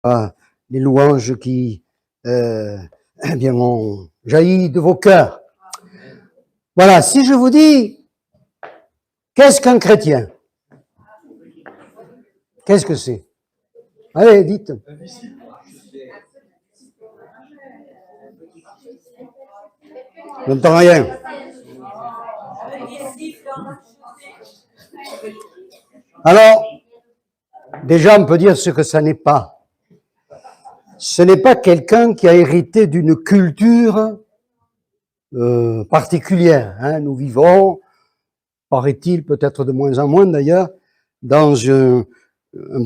Les louanges qui eh bien, ont jailli de vos cœurs. Voilà, si je vous dis, qu'est-ce qu'un chrétien? Qu'est-ce que c'est? Allez, dites. Je n'entends rien. Alors, déjà, on peut dire ce que ça n'est pas. Ce n'est pas quelqu'un qui a hérité d'une culture particulière. Hein. Nous vivons, paraît-il, peut-être de moins en moins d'ailleurs, dans un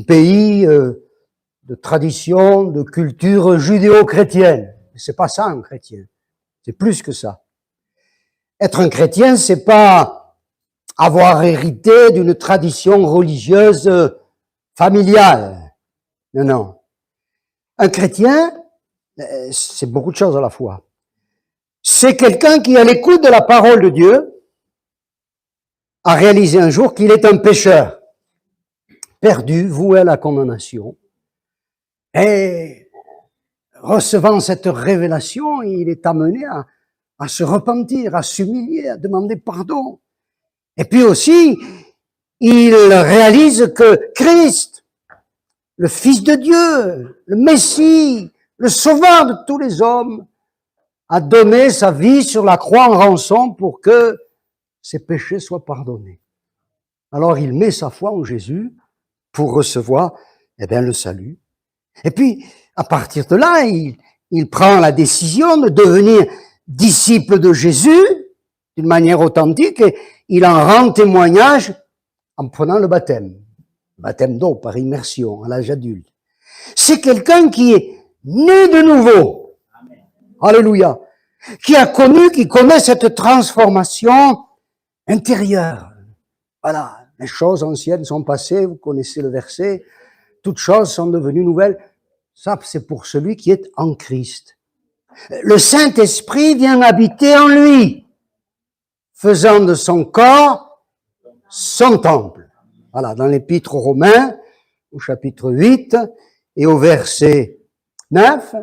pays de tradition, de culture judéo-chrétienne. C'est pas ça un chrétien. C'est plus que ça. Être un chrétien, c'est pas avoir hérité d'une tradition religieuse familiale. Non, non. Un chrétien, c'est beaucoup de choses à la fois. C'est quelqu'un qui, à l'écoute de la parole de Dieu, a réalisé un jour qu'il est un pécheur, perdu, voué à la condamnation. Et recevant cette révélation, il est amené à se repentir, à s'humilier, à demander pardon. Et puis aussi, il réalise que Christ, le Fils de Dieu, le Messie, le Sauveur de tous les hommes, a donné sa vie sur la croix en rançon pour que ses péchés soient pardonnés. Alors il met sa foi en Jésus pour recevoir le salut. Et puis, à partir de là, il prend la décision de devenir disciple de Jésus d'une manière authentique et il en rend témoignage en prenant le baptême. Baptême d'eau par immersion à l'âge adulte. C'est quelqu'un qui est né de nouveau. Amen. Alléluia. Qui connaît cette transformation intérieure. Voilà. Les choses anciennes sont passées, vous connaissez le verset. Toutes choses sont devenues nouvelles. Ça, c'est pour celui qui est en Christ. Le Saint-Esprit vient habiter en lui, faisant de son corps son temple. Voilà, dans l'Épître aux Romains, au chapitre 8 et au verset 9,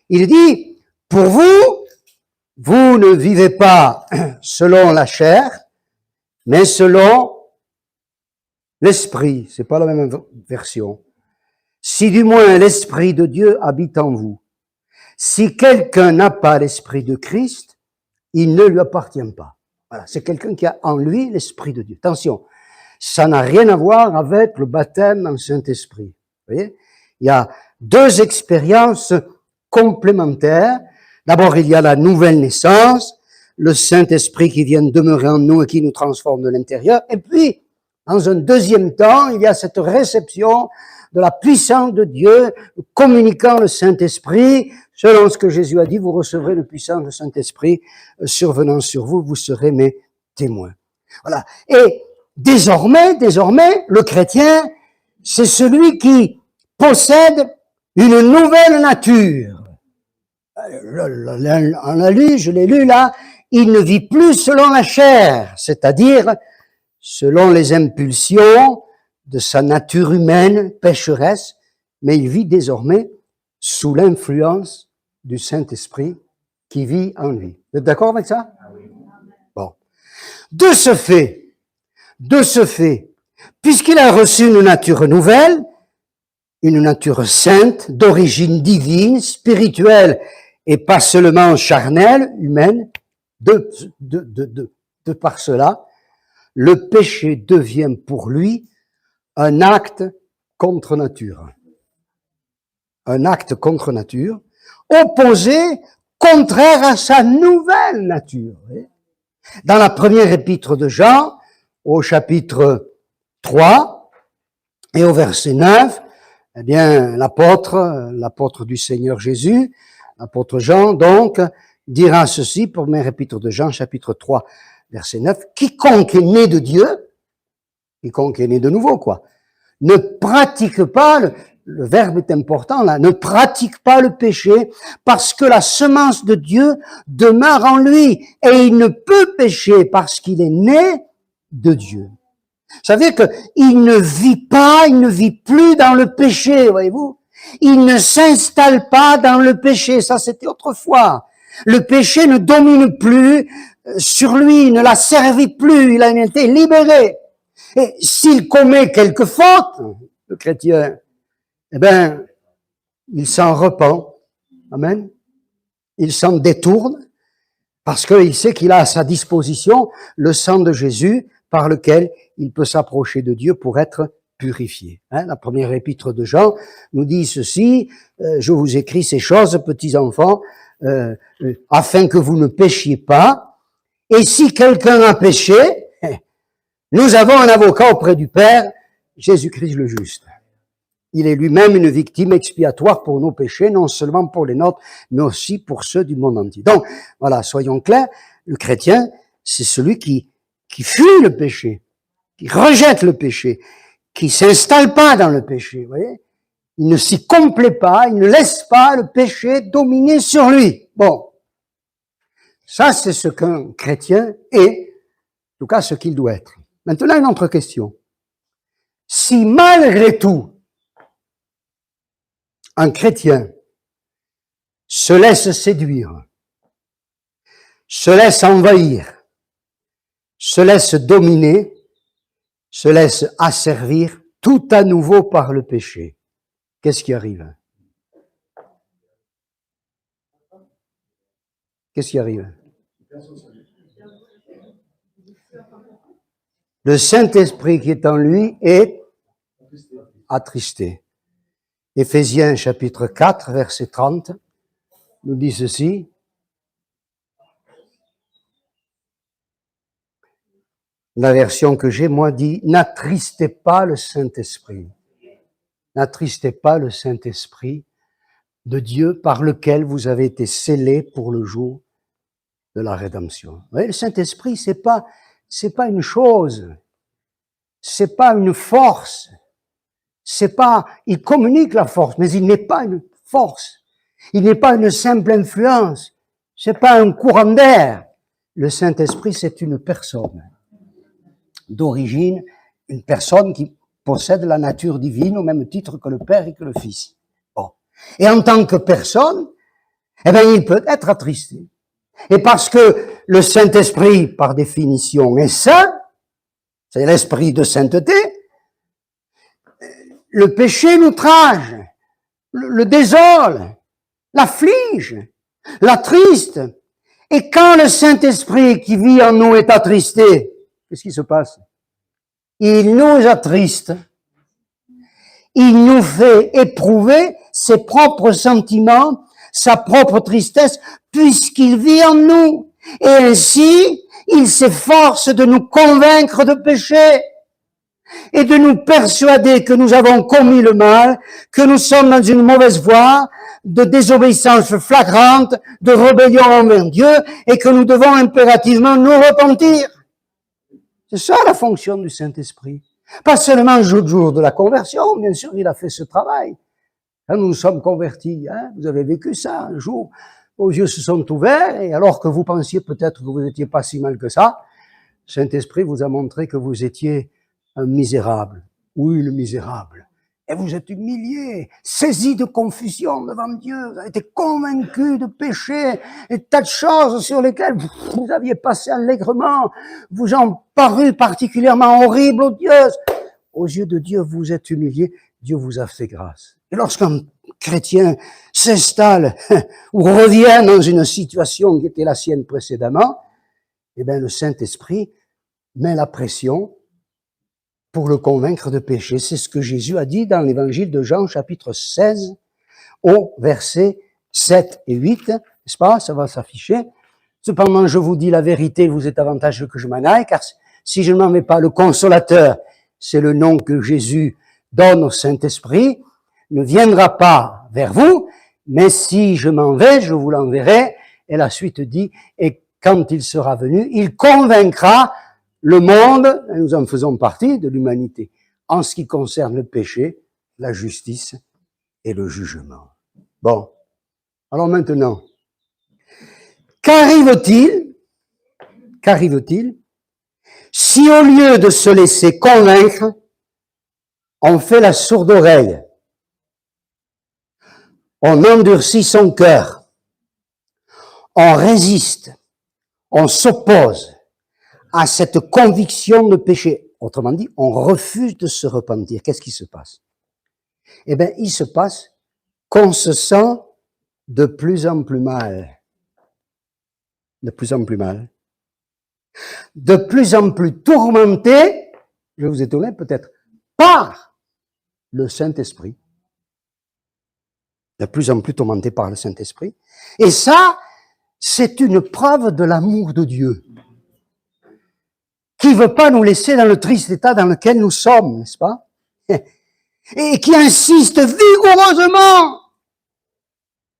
il dit, pour vous, vous ne vivez pas selon la chair, mais selon l'Esprit. C'est pas la même version. Si du moins l'Esprit de Dieu habite en vous. Si quelqu'un n'a pas l'Esprit de Christ, il ne lui appartient pas. Voilà, c'est quelqu'un qui a en lui l'Esprit de Dieu. Attention, ça n'a rien à voir avec le baptême dans le Saint-Esprit. Vous voyez? Il y a deux expériences complémentaires. D'abord, il y a la nouvelle naissance, le Saint-Esprit qui vient demeurer en nous et qui nous transforme de l'intérieur. Et puis, dans un deuxième temps, il y a cette réception de la puissance de Dieu, communiquant le Saint-Esprit. Selon ce que Jésus a dit, vous recevrez le puissance du Saint-Esprit survenant sur vous, vous serez mes témoins. Voilà. Et désormais, le chrétien, c'est celui qui possède une nouvelle nature. On l'a lu, je l'ai lu là, il ne vit plus selon la chair, c'est-à-dire selon les impulsions de sa nature humaine pécheresse, mais il vit désormais sous l'influence du Saint-Esprit qui vit en lui. Vous êtes d'accord avec ça? Bon. De ce fait, puisqu'il a reçu une nature nouvelle, une nature sainte, d'origine divine, spirituelle, et pas seulement charnelle, humaine, de par cela, le péché devient pour lui un acte contre nature. Un acte contre nature, opposé, contraire à sa nouvelle nature. Dans la première épître de Jean, au chapitre 3 et au verset 9, eh bien, l'apôtre du Seigneur Jésus, l'apôtre Jean, donc, dira ceci, première épître de Jean, chapitre 3, verset 9, quiconque est né de Dieu, quiconque est né de nouveau, quoi, ne pratique pas, le verbe est important là, ne pratique pas le péché, parce que la semence de Dieu demeure en lui, et il ne peut pécher parce qu'il est né de Dieu. Ça veut dire qu'il ne vit plus dans le péché, voyez-vous. Il ne s'installe pas dans le péché. Ça, c'était autrefois. Le péché ne domine plus sur lui, il ne l'a servi plus, il a été libéré. Et s'il commet quelque faute, le chrétien, eh ben, il s'en repent. Amen. Il s'en détourne parce qu'il sait qu'il a à sa disposition le sang de Jésus par lequel il peut s'approcher de Dieu pour être purifié. La première épître de Jean nous dit ceci, je vous écris ces choses, petits enfants, afin que vous ne péchiez pas. Et si quelqu'un a péché, nous avons un avocat auprès du Père, Jésus-Christ le juste. Il est lui-même une victime expiatoire pour nos péchés, non seulement pour les nôtres, mais aussi pour ceux du monde entier. Donc, voilà, soyons clairs, le chrétien, c'est celui qui fuit le péché, qui rejette le péché, qui s'installe pas dans le péché, vous voyez. Il ne s'y complaît pas, il ne laisse pas le péché dominer sur lui. Bon. Ça, c'est ce qu'un chrétien est, en tout cas ce qu'il doit être. Maintenant, une autre question. Si malgré tout, un chrétien se laisse séduire, se laisse envahir, se laisse dominer, se laisse asservir tout à nouveau par le péché, qu'est-ce qui arrive? Qu'est-ce qui arrive? Le Saint-Esprit qui est en lui est attristé. Éphésiens chapitre 4, verset 30, nous dit ceci. La version que j'ai, moi, dit « N'attristez pas le Saint-Esprit. N'attristez pas le Saint-Esprit de Dieu par lequel vous avez été scellés pour le jour de la rédemption. » Vous voyez, le Saint-Esprit, c'est pas une chose, c'est pas une force. C'est pas, il communique la force, mais il n'est pas une force. Il n'est pas une simple influence. C'est pas un courant d'air. Le Saint-Esprit, c'est une personne. D'origine, une personne qui possède la nature divine au même titre que le Père et que le Fils. Bon. Et en tant que personne, eh ben, il peut être attristé. Et parce que le Saint-Esprit, par définition, est saint, c'est l'esprit de sainteté, le péché l'outrage, le désole, l'afflige, l'attriste. Et quand le Saint-Esprit qui vit en nous est attristé, qu'est-ce qui se passe? Il nous attriste. Il nous fait éprouver ses propres sentiments, sa propre tristesse, puisqu'il vit en nous. Et ainsi, il s'efforce de nous convaincre de péché et de nous persuader que nous avons commis le mal, que nous sommes dans une mauvaise voie, de désobéissance flagrante, de rébellion envers Dieu, et que nous devons impérativement nous repentir. C'est ça la fonction du Saint-Esprit. Pas seulement le jour de la conversion, bien sûr, il a fait ce travail. Quand nous nous sommes convertis, vous avez vécu ça, un jour, vos yeux se sont ouverts, et alors que vous pensiez peut-être que vous n'étiez pas si mal que ça, le Saint-Esprit vous a montré que vous étiez un misérable. Oui, le misérable. Et vous êtes humilié, saisi de confusion devant Dieu, vous avez été convaincu de péché et tas de choses sur lesquelles vous aviez passé allègrement, vous ont paru particulièrement horribles, odieuses. Aux yeux de Dieu, vous êtes humilié, Dieu vous a fait grâce. Et lorsqu'un chrétien s'installe ou revient dans une situation qui était la sienne précédemment, eh bien, le Saint-Esprit met la pression pour le convaincre de péché. C'est ce que Jésus a dit dans l'évangile de Jean, chapitre 16, au verset 7 et 8, n'est-ce pas? Ça va s'afficher. Cependant, je vous dis la vérité, vous êtes avantageux que je m'en aille, car si je ne m'en vais pas, le consolateur, c'est le nom que Jésus donne au Saint-Esprit, ne viendra pas vers vous, mais si je m'en vais, je vous l'enverrai. Et la suite dit, et quand il sera venu, il convaincra le monde, et nous en faisons partie, de l'humanité, en ce qui concerne le péché, la justice et le jugement. Bon, alors maintenant, qu'arrive-t-il si au lieu de se laisser convaincre, on fait la sourde oreille? on endurcit son cœur, on résiste, on s'oppose à cette conviction de péché. Autrement dit, on refuse de se repentir. Qu'est-ce qui se passe? Eh bien, il se passe qu'on se sent de plus en plus mal. De plus en plus mal. De plus en plus tourmenté, je vais vous étonner peut-être, par le Saint-Esprit. De plus en plus tourmenté par le Saint-Esprit. Et ça, c'est une preuve de l'amour de Dieu, qui veut pas nous laisser dans le triste état dans lequel nous sommes, n'est-ce pas? Et qui insiste vigoureusement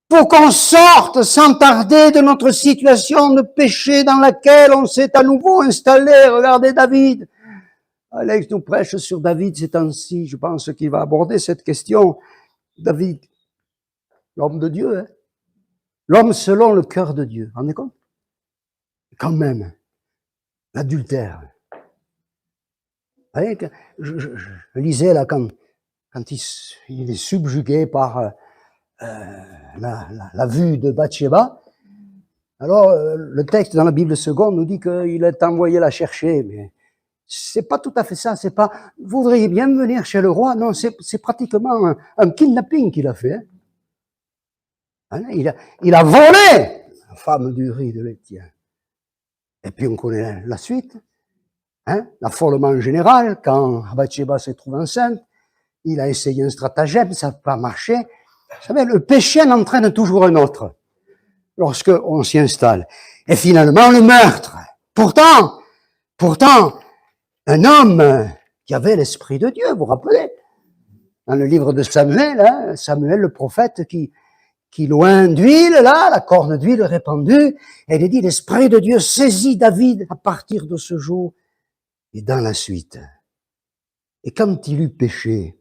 pour qu'on sorte sans tarder de notre situation de péché dans laquelle on s'est à nouveau installé. Regardez David. Alex nous prêche sur David ces temps-ci. Je pense qu'il va aborder cette question. David, l'homme de Dieu, hein? L'homme selon le cœur de Dieu. Vous vous rendez compte? Quand même, l'adultère. Vous voyez, je lisais là quand il est subjugué par la vue de Bathsheba. Alors, le texte dans la Bible seconde nous dit qu'il est envoyé la chercher, mais c'est pas tout à fait ça. C'est pas, vous voudriez bien venir chez le roi? Non, c'est pratiquement un kidnapping qu'il a fait. Hein? Il a volé la femme d'Uri de l'Héthien. Et puis on connaît la suite. Hein? L'affolement général, quand Bathsheba se trouve enceinte, il a essayé un stratagème, ça n'a pas marché. Vous savez, le péché en entraîne toujours un autre, lorsqu'on s'y installe. Et finalement, le meurtre. Pourtant, un homme qui avait l'Esprit de Dieu, vous vous rappelez, dans le livre de Samuel, hein, Samuel le prophète qui loin d'huile, là, la corne d'huile répandue, et il dit, l'Esprit de Dieu saisit David à partir de ce jour et dans la suite. Et quand il eut péché,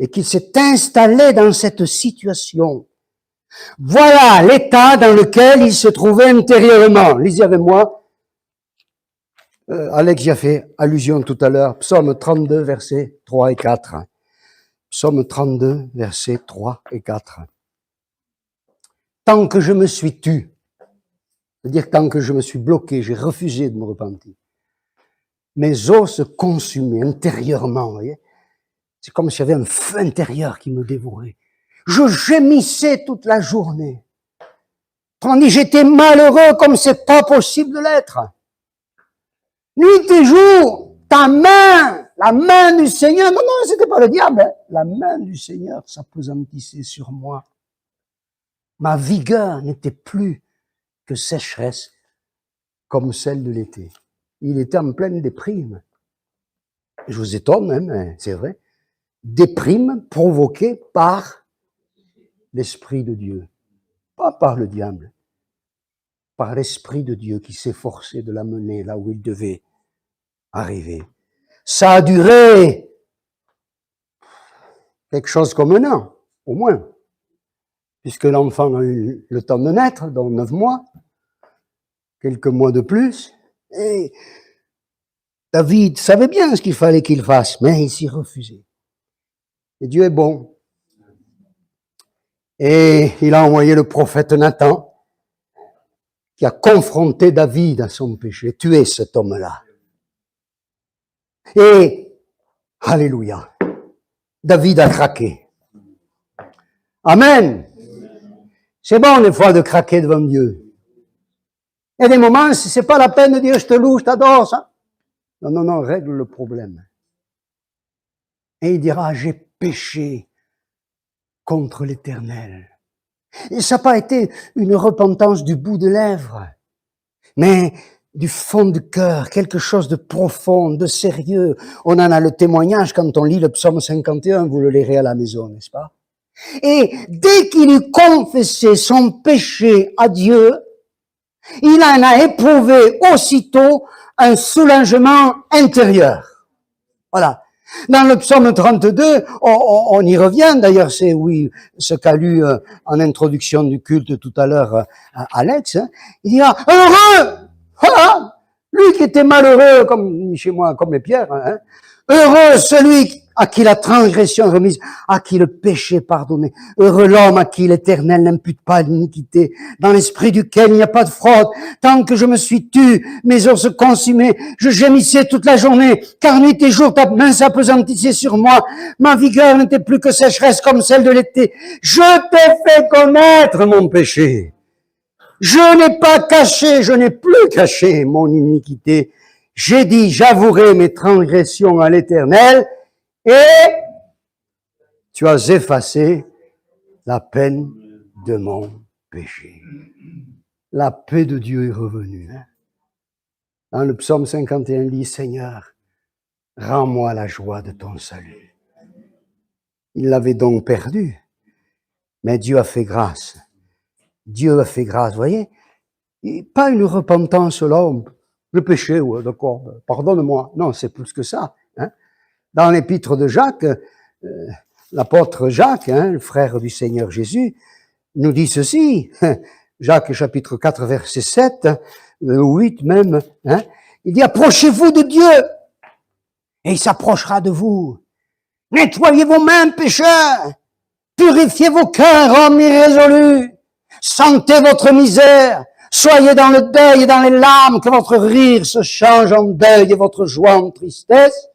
et qu'il s'est installé dans cette situation, voilà l'état dans lequel il se trouvait intérieurement. Lisez avec moi. Alex y a fait allusion tout à l'heure. Psaume 32, versets 3 et 4. Psaume 32, versets 3 et 4. Tant que je me suis tu, c'est-à-dire tant que je me suis bloqué, j'ai refusé de me repentir, mes os se consumaient intérieurement, vous voyez. C'est comme s'il y avait un feu intérieur qui me dévorait. Je gémissais toute la journée. Autrement dit, j'étais malheureux comme c'est pas possible de l'être. Nuit et jour, ta main, la main du Seigneur, non, c'était pas le diable, hein. La main du Seigneur s'appesantissait sur moi. Ma vigueur n'était plus que sécheresse comme celle de l'été. Il était en pleine déprime. Je vous étonne, hein, mais c'est vrai. Déprime provoquée par l'Esprit de Dieu. Pas par le diable. Par l'Esprit de Dieu qui s'efforçait de l'amener là où il devait arriver. Ça a duré quelque chose comme un an, au moins. Puisque l'enfant a eu le temps de naître, dans 9 mois, quelques mois de plus, et David savait bien ce qu'il fallait qu'il fasse, mais il s'y refusait. Et Dieu est bon. Et il a envoyé le prophète Nathan, qui a confronté David à son péché, tué cet homme-là. Et, alléluia, David a craqué. Amen. C'est bon des fois de craquer devant Dieu. Il y a des moments, c'est pas la peine de dire je te loue, je t'adore, ça. Non, règle le problème. Et il dira, j'ai péché contre l'Éternel. Et ça n'a pas été une repentance du bout des lèvres, mais du fond du cœur, quelque chose de profond, de sérieux. On en a le témoignage quand on lit le psaume 51, vous le lirez à la maison, n'est-ce pas? Et dès qu'il eut confessé son péché à Dieu, il en a éprouvé aussitôt un soulagement intérieur. Voilà. Dans le psaume 32, on y revient, d'ailleurs c'est oui ce qu'a lu en introduction du culte tout à l'heure Alex, hein, il dira « Heureux !» Voilà, lui qui était malheureux, comme chez moi, comme les pierres, hein, « Heureux celui à qui la transgression est remise, à qui le péché est pardonné. Heureux l'homme à qui l'Éternel n'impute pas l'iniquité, dans l'esprit duquel il n'y a pas de fraude. Tant que je me suis tu, mes os se consumaient, je gémissais toute la journée, car nuit et jour ta main s'appesantissait sur moi. Ma vigueur n'était plus que sécheresse comme celle de l'été. Je t'ai fait connaître mon péché. Je n'ai pas caché, je n'ai plus caché mon iniquité. J'ai dit, j'avouerai mes transgressions à l'Éternel, et tu as effacé la peine de mon péché. La paix de Dieu est revenue. Dans le psaume 51, il dit, Seigneur, rends-moi la joie de ton salut. Il l'avait donc perdu, mais Dieu a fait grâce. Dieu a fait grâce, vous voyez. Et pas une repentance là, le péché, ouais, d'accord, pardonne-moi. Non, c'est plus que ça. Hein. Dans l'épître de Jacques, l'apôtre Jacques, le frère du Seigneur Jésus, nous dit ceci. Jacques chapitre 4, verset 7, 8 même. Il dit, approchez-vous de Dieu, et il s'approchera de vous. Nettoyez vos mains, pécheurs. Purifiez vos cœurs, hommes irrésolus. Sentez votre misère. Soyez dans le deuil et dans les larmes, que votre rire se change en deuil et votre joie en tristesse.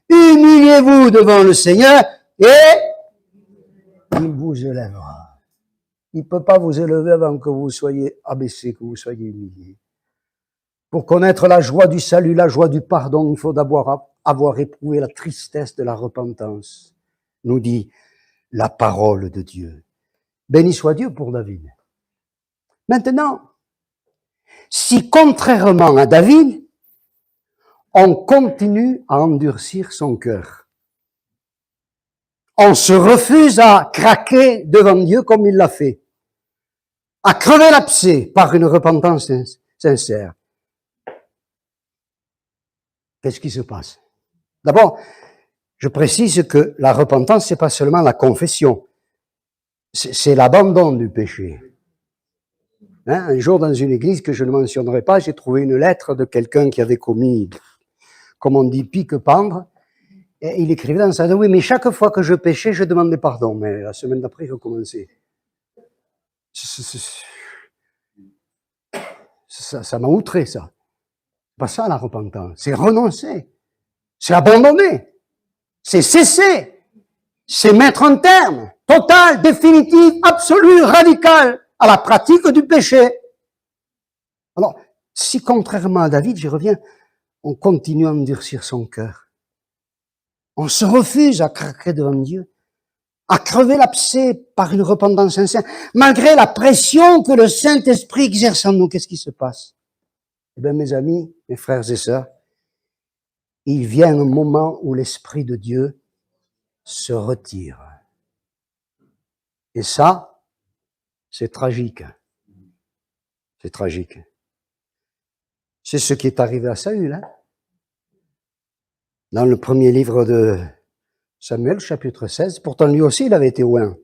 Humiliez-vous devant le Seigneur et il vous élèvera. Il ne peut pas vous élever avant que vous soyez abaissé, que vous soyez humilié. Pour connaître la joie du salut, la joie du pardon, il faut d'abord avoir éprouvé la tristesse de la repentance, nous dit la parole de Dieu. Béni soit Dieu pour David. Maintenant, si contrairement à David, on continue à endurcir son cœur, on se refuse à craquer devant Dieu comme il l'a fait, à crever l'abcès par une repentance sincère, qu'est-ce qui se passe? D'abord, je précise que la repentance, c'est pas seulement la confession, c'est l'abandon du péché. Un jour, dans une église que je ne mentionnerai pas, j'ai trouvé une lettre de quelqu'un qui avait commis, comme on dit, pique-pendre, et il écrivait dans ça, oui, mais chaque fois que je péchais, je demandais pardon, mais la semaine d'après, il recommençait. Ça m'a outré, ça. C'est pas ça, la repentance. C'est renoncer. C'est abandonner. C'est cesser. C'est mettre un terme total, définitif, absolu, radical à la pratique du péché. Alors, si contrairement à David, j'y reviens, on continue à endurcir son cœur. On se refuse à craquer devant Dieu, à crever l'abcès par une repentance sincère, malgré la pression que le Saint-Esprit exerce en nous. Qu'est-ce qui se passe? Eh bien, mes amis, mes frères et sœurs, il vient un moment où l'Esprit de Dieu se retire. Et ça, c'est tragique. C'est tragique. C'est ce qui est arrivé à Saül. Hein. Dans le premier livre de Samuel, chapitre 16, pourtant lui aussi, il avait été oint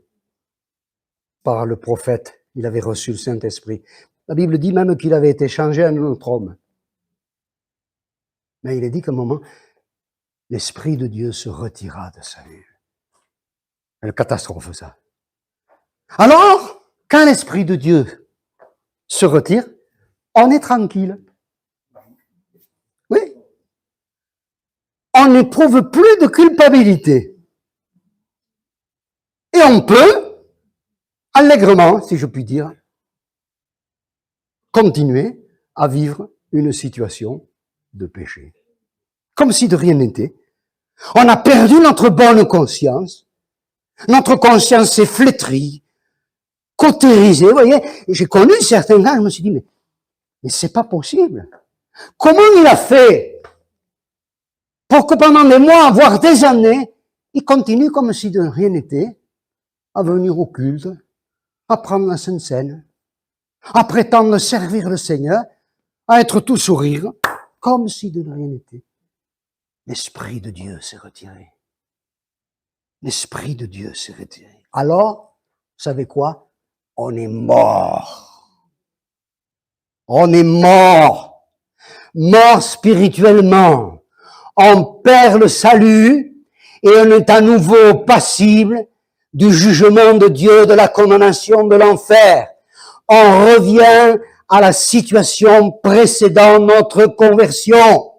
par le prophète. Il avait reçu le Saint-Esprit. La Bible dit même qu'il avait été changé en un autre homme. Mais il est dit qu'à un moment, l'Esprit de Dieu se retira de Saül. Une catastrophe, ça. Alors, quand l'Esprit de Dieu se retire, on est tranquille. Oui. On n'éprouve plus de culpabilité. Et on peut, allègrement, si je puis dire, continuer à vivre une situation de péché. Comme si de rien n'était. On a perdu notre bonne conscience. Notre conscience s'est flétrie, cautérisée. Vous voyez, j'ai connu certains gars, je me suis dit, mais c'est pas possible. Comment il a fait pour que pendant des mois, voire des années, il continue comme si de rien n'était, à venir au culte, à prendre la Sainte Seine, à prétendre servir le Seigneur, à être tout sourire, comme si de rien n'était. L'Esprit de Dieu s'est retiré. L'Esprit de Dieu s'est retiré. Alors, vous savez quoi? On est mort. On est mort. Mort spirituellement. On perd le salut et on est à nouveau passible du jugement de Dieu, de la condamnation de l'enfer. On revient à la situation précédant notre conversion.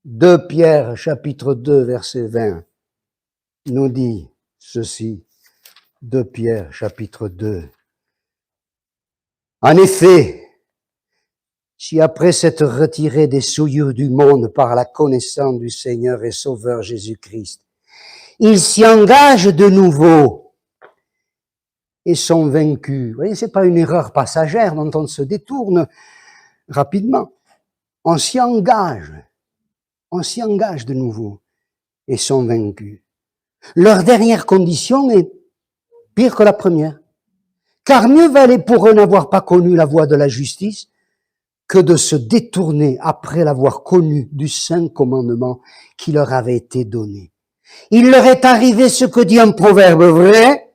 2 Pierre, chapitre 2, verset 20, nous dit ceci. 2 Pierre, chapitre 2. En effet, si après s'être retiré des souillures du monde par la connaissance du Seigneur et Sauveur Jésus-Christ, ils s'y engagent de nouveau et sont vaincus. Vous voyez, c'est pas une erreur passagère dont on se détourne rapidement. On s'y engage de nouveau et sont vaincus. Leur dernière condition est pire que la première. Car mieux valait pour eux n'avoir pas connu la voie de la justice que de se détourner après l'avoir connu du saint commandement qui leur avait été donné. Il leur est arrivé ce que dit un proverbe vrai,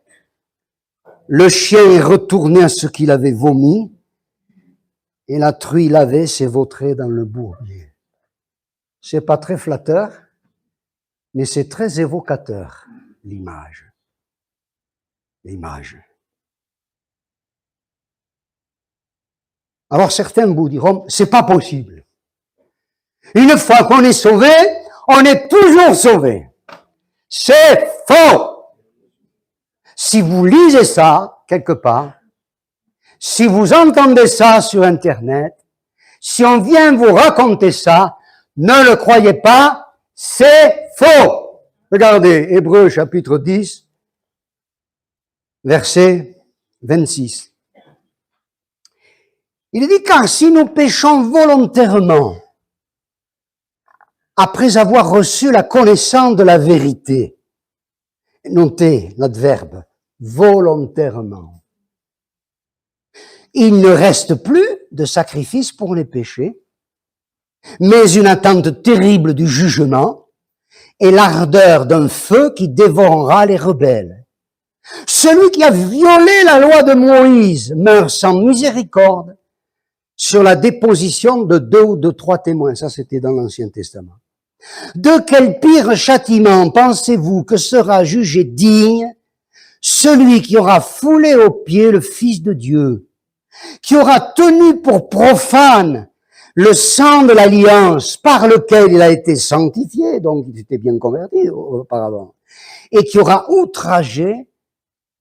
le chien est retourné à ce qu'il avait vomi, et la truie lavée s'est vautrée dans le bourbier. C'est pas très flatteur, mais c'est très évocateur, l'image. Alors certains vous diront, c'est pas possible. Une fois qu'on est sauvé, on est toujours sauvé. C'est faux. Si vous lisez ça quelque part, si vous entendez ça sur Internet, si on vient vous raconter ça, ne le croyez pas, c'est faux. Regardez, Hébreux chapitre 10, verset 26. Il dit, car si nous péchons volontairement, après avoir reçu la connaissance de la vérité, notez l'adverbe, volontairement, il ne reste plus de sacrifice pour les péchés, mais une attente terrible du jugement et l'ardeur d'un feu qui dévorera les rebelles. Celui qui a violé la loi de Moïse meurt sans miséricorde sur la déposition de 2 ou de 3 témoins. Ça, c'était dans l'Ancien Testament. De quel pire châtiment pensez-vous que sera jugé digne celui qui aura foulé aux pieds le Fils de Dieu, qui aura tenu pour profane le sang de l'alliance par lequel il a été sanctifié, donc il était bien converti auparavant, et qui aura outragé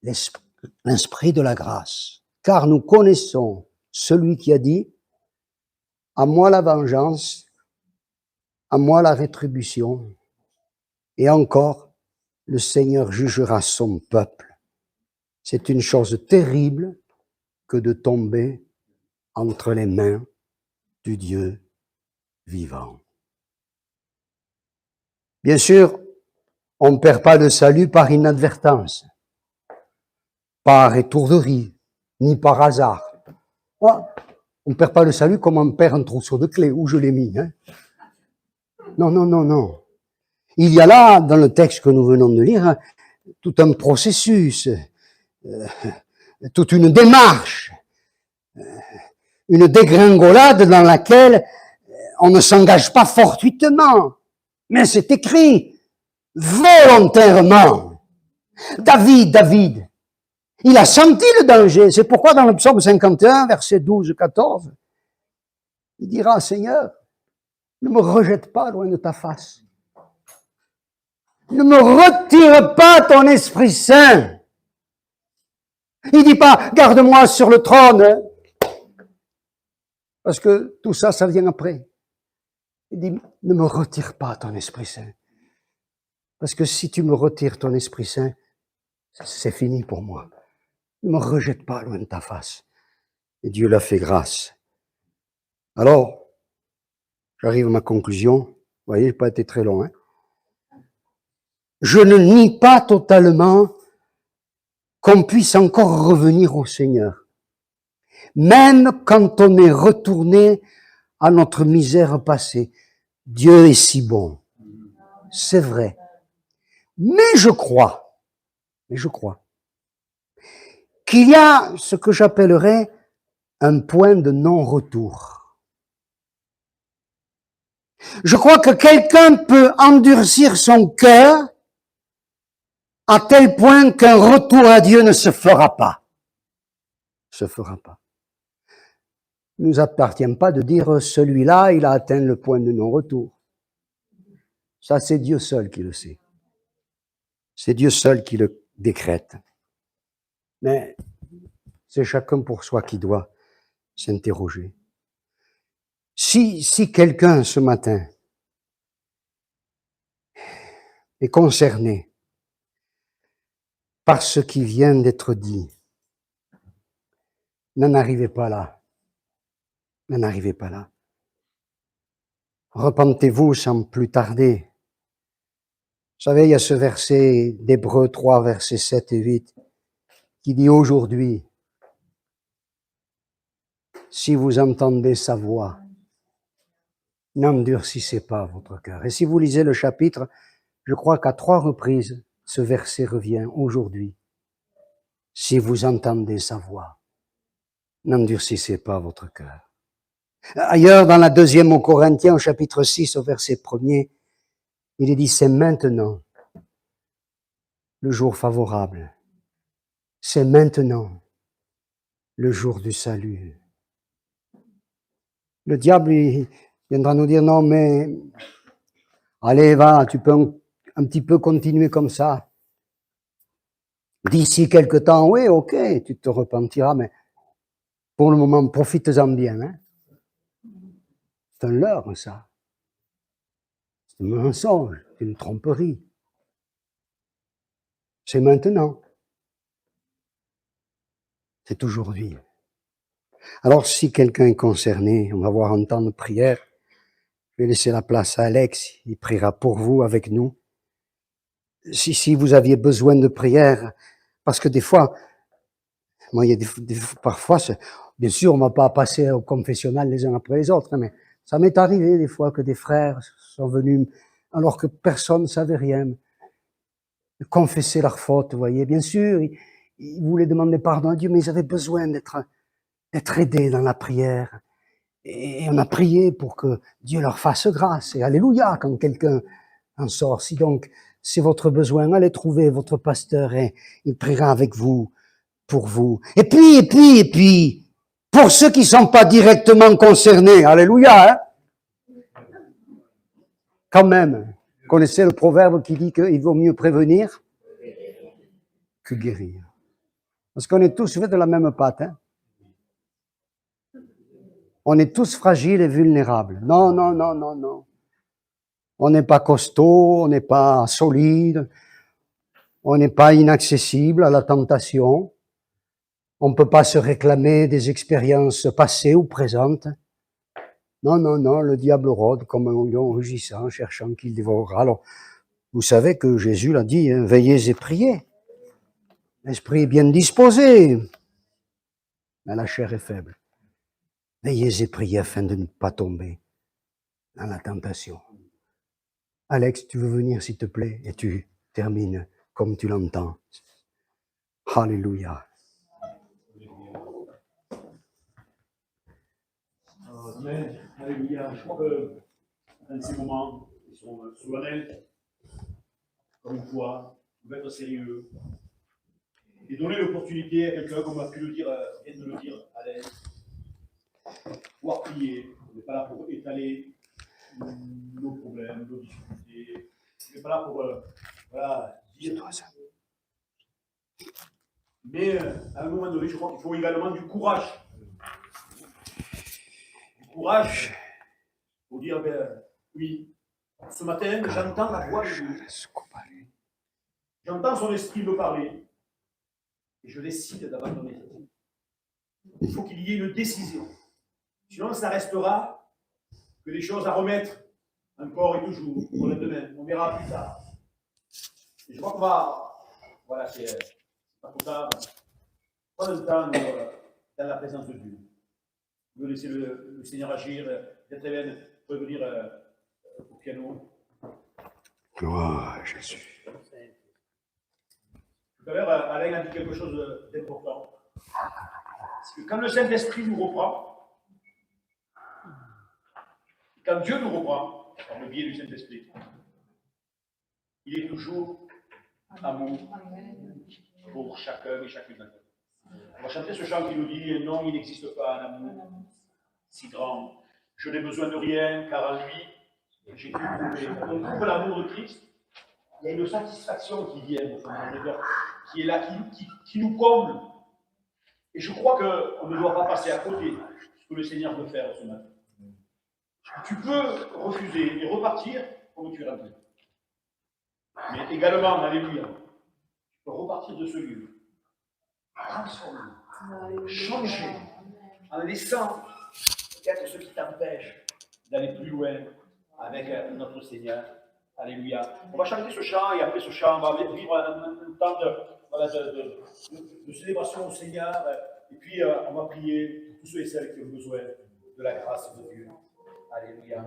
l'esprit de la grâce. Car nous connaissons celui qui a dit, à moi la vengeance, à moi la rétribution, et encore, le Seigneur jugera son peuple. C'est une chose terrible que de tomber entre les mains du Dieu vivant. Bien sûr, on ne perd pas le salut par inadvertance, par étourderie, ni par hasard. On ne perd pas le salut comme on perd un trousseau de clés, où je l'ai mis. Hein. Non. Il y a là, dans le texte que nous venons de lire, tout un processus, toute une démarche, une dégringolade dans laquelle on ne s'engage pas fortuitement, mais c'est écrit volontairement. David, il a senti le danger. C'est pourquoi dans le psaume 51, verset 12-14, il dira, Seigneur, ne me rejette pas loin de ta face. Ne me retire pas ton Esprit Saint. Il dit pas, garde-moi sur le trône, hein, parce que tout ça, ça vient après. Il dit, ne me retire pas ton Esprit Saint. Parce que si tu me retires ton Esprit Saint, c'est fini pour moi. Ne me rejette pas loin de ta face. Et Dieu l'a fait grâce. Alors, j'arrive à ma conclusion. Vous voyez, j'ai pas été très long. Hein. Je ne nie pas totalement qu'on puisse encore revenir au Seigneur. Même quand on est retourné à notre misère passée. Dieu est si bon. C'est vrai. Mais je crois qu'il y a ce que j'appellerais un point de non-retour. Je crois que quelqu'un peut endurcir son cœur à tel point qu'un retour à Dieu ne se fera pas. Se fera pas. Il ne nous appartient pas de dire celui-là, il a atteint le point de non-retour. Ça, c'est Dieu seul qui le sait. C'est Dieu seul qui le décrète. Mais c'est chacun pour soi qui doit s'interroger. Si quelqu'un ce matin est concerné par ce qui vient d'être dit, n'en arrivez pas là. N'en arrivez pas là. Repentez-vous sans plus tarder. Vous savez, il y a ce verset d'Hébreux 3, versets 7 et 8, qui dit aujourd'hui, si vous entendez sa voix, n'endurcissez pas votre cœur. Et si vous lisez le chapitre, je crois qu'à 3 reprises, ce verset revient aujourd'hui. Si vous entendez sa voix, n'endurcissez pas votre cœur. Ailleurs, dans la deuxième aux Corinthiens, au chapitre 6, au verset 1er, il est dit, c'est maintenant le jour favorable. C'est maintenant le jour du salut. Le diable, il viendra nous dire, non, mais allez, va, tu peux un petit peu continuer comme ça. D'ici quelque temps, oui, ok, tu te repentiras, mais pour le moment, profites-en bien. Hein. C'est un leurre, ça. C'est un mensonge, c'est une tromperie. C'est maintenant. C'est aujourd'hui. Alors, si quelqu'un est concerné, on va voir un temps de prière. Je vais laisser la place à Alex, il priera pour vous, avec nous. Si vous aviez besoin de prière, parce que des fois, moi, il y a parfois, bien sûr, on ne va pas passer au confessionnal les uns après les autres, mais ça m'est arrivé des fois que des frères sont venus, alors que personne ne savait rien, confesser leur faute, vous voyez. Bien sûr, ils voulaient demander pardon à Dieu, mais ils avaient besoin d'être aidés dans la prière. Et on a prié pour que Dieu leur fasse grâce. Et alléluia, quand quelqu'un en sort. Si donc c'est votre besoin, allez trouver votre pasteur et il priera avec vous, pour vous. Et puis, pour ceux qui sont pas directement concernés, alléluia, hein, quand même, connaissez le proverbe qui dit qu'il vaut mieux prévenir que guérir. Parce qu'on est tous faits de la même pâte, hein. On est tous fragiles et vulnérables. Non, non, non, non, non. On n'est pas costaud, on n'est pas solide, on n'est pas inaccessible à la tentation. On ne peut pas se réclamer des expériences passées ou présentes. Non, non, non, le diable rôde comme un lion rugissant, cherchant qu'il dévorera. Alors, vous savez que Jésus l'a dit, hein, veillez et priez. L'esprit est bien disposé, mais la chair est faible. Veillez et priez afin de ne pas tomber dans la tentation. Alex, tu veux venir s'il te plaît, et tu termines comme tu l'entends. Alléluia. Amen. Alléluia. Je crois que dans ces moments qui sont solennels, comme une fois, on va être sérieux et donner l'opportunité à quelqu'un, comme a pu le dire, vient de le dire, Alain, pouvoir prier. On n'est pas là pour étaler nos problèmes, nos difficultés. On n'est pas là pour voilà, dire. Mais à un moment donné, je crois qu'il faut également du courage. Du courage pour dire, ben, oui, ce matin, j'entends la voix de Dieu. J'entends son esprit me parler. Et je décide d'abandonner. Il faut qu'il y ait une décision. Sinon, ça restera que des choses à remettre encore et toujours pour le demain. On verra plus tard. Et je crois qu'on va, voilà, c'est pas trop tard, prendre le temps dans la présence de Dieu. Je veux laisser le Seigneur agir. Peut-être Hélène peut venir au piano. Gloire à Jésus. Tout à l'heure, Alain a dit quelque chose d'important. Parce que quand le Saint-Esprit nous reprend, quand Dieu nous reprend, par le biais du Saint-Esprit. Il est toujours amour pour chacun et chacune d'entre nous. On va chanter ce chant qui nous dit « Non, il n'existe pas un amour si grand. Je n'ai besoin de rien, car en lui, j'ai tout trouvé. » Quand on trouve l'amour de Christ, il y a une satisfaction qui vient au fond de notre cœur, qui est là, qui nous comble. Et je crois qu'on ne doit pas passer à côté de ce que le Seigneur veut faire ce matin. Tu peux refuser et repartir comme tu es rentré. Mais également, alléluia, tu peux repartir de ce lieu, transformer, changer, en laissant peut-être ce qui t'empêche d'aller plus loin avec notre Seigneur. Alléluia. On va chanter ce chant et après ce chant, on va vivre un temps de célébration au Seigneur. Et puis, on va prier pour tous ceux et celles qui ont besoin de la grâce de Dieu. Alléluia.